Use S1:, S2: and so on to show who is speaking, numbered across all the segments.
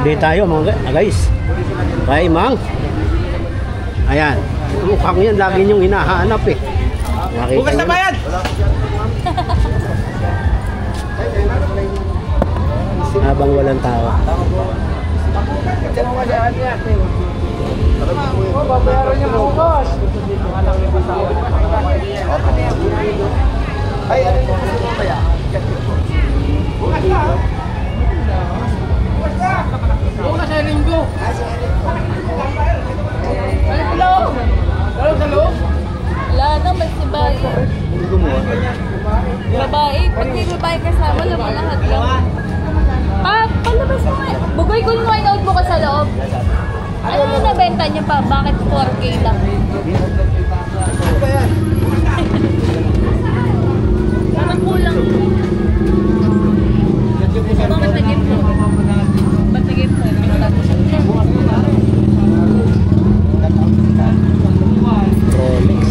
S1: Update tayo mga guys. Kay Mang. Ayan. Mukhang yan lagi niyong hinahanap eh.
S2: Bukas na bayad!
S1: Habang walang tao.
S2: Babayaran niya bukas. Ay, ano yung gusto mo kaya? Bukas na! Bukas na linggo! Hello! Hello sa loob?
S3: Wala naman si Bayo. Babae. Pag may babae kasama, lahat lang. Palabas mo nga. Bugoy ko yung wine out mo ka sa loob. Ano yung nabenta niyo pa? Bakit 4K lang?
S2: Ano ba yan?
S3: Parang kulang. Bakit nag-game po? Ba't nag-game po?
S1: Rolex.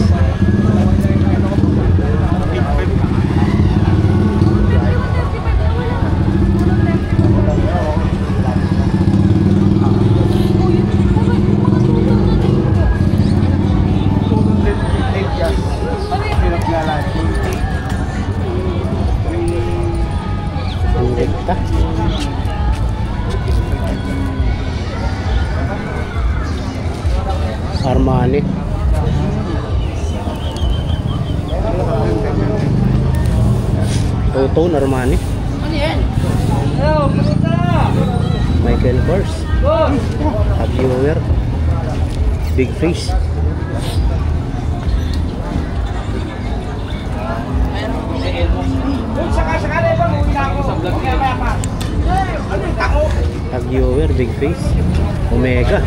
S1: Direkta. Armani. Toto Armani.
S2: Ano yan? Hello, kumita!
S1: Michael Kors. Viewer. Big Fish.
S2: Saka-sakali ba? Uwi na ako. Kaya pa. Ano yung tako?
S1: Viewer, Big Fish. Omega.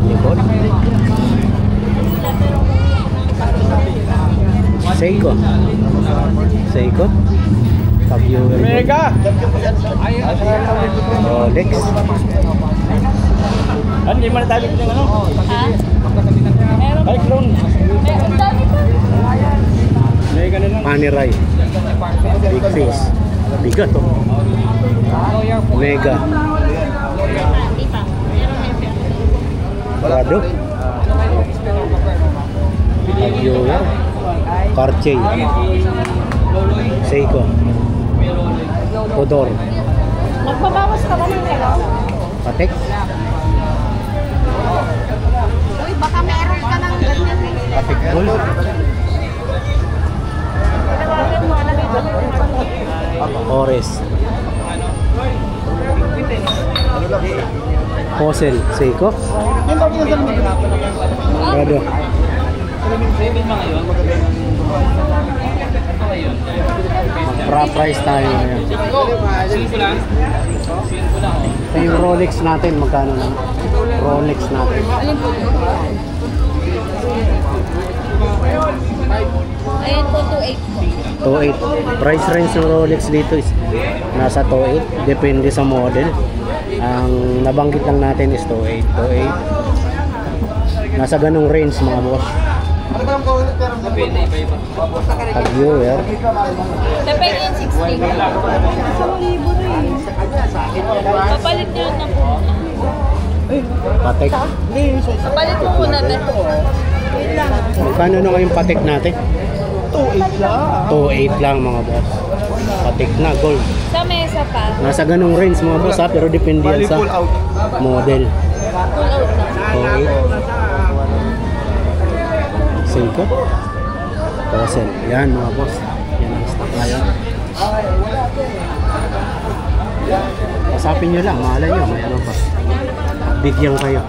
S1: Nicole. Seiko. Seiko. Viewer.
S2: Mega!
S1: Rolex.
S2: Hindi mo na tabi ng ano?
S3: Ha? Meron pa.
S2: Cyclone.
S3: Meron dami pa.
S2: Mega na lang.
S1: Panerai. Big Fish. Bigat to. Omega. Prado. Viewer. Cartier. Seiko. Odor.
S3: Magpabawas ka ba ng gano'n?
S1: Patek.
S3: Uy, baka meron ka ng ganyan.
S1: Patek Gold. Ores. Fossil. Seiko. Prado. Pra-price tayo ngayon. Ito yung Rolex natin, magkano na? Rolex natin.
S3: Ayan po, 2.8.
S1: 2.8. Price range ng Rolex dito is nasa 2.8. Depende sa model. Ang nabanggit lang natin is 2.8. 2.8. Nasa ganung range mga boss. Viewer.
S3: Depende yung 60. 1,000 rin. Kapalit nyo na po.
S1: Patek.
S3: Kapalit mo muna na.
S1: Magkano na ngayong patek natin?
S2: 2.8 lang.
S1: 2.8 lang mga boss. Patek na gold.
S3: Sa mesa pa.
S1: Nasa ganung range mga boss ha, pero depende yan sa model.
S3: Full out na.
S1: 2.8. Seiko. Fossil. Yan mga boss. Yan ang stock ngayon. Pasapin nyo lang. Mahalay nyo. May ano pa. Bigyan kayo.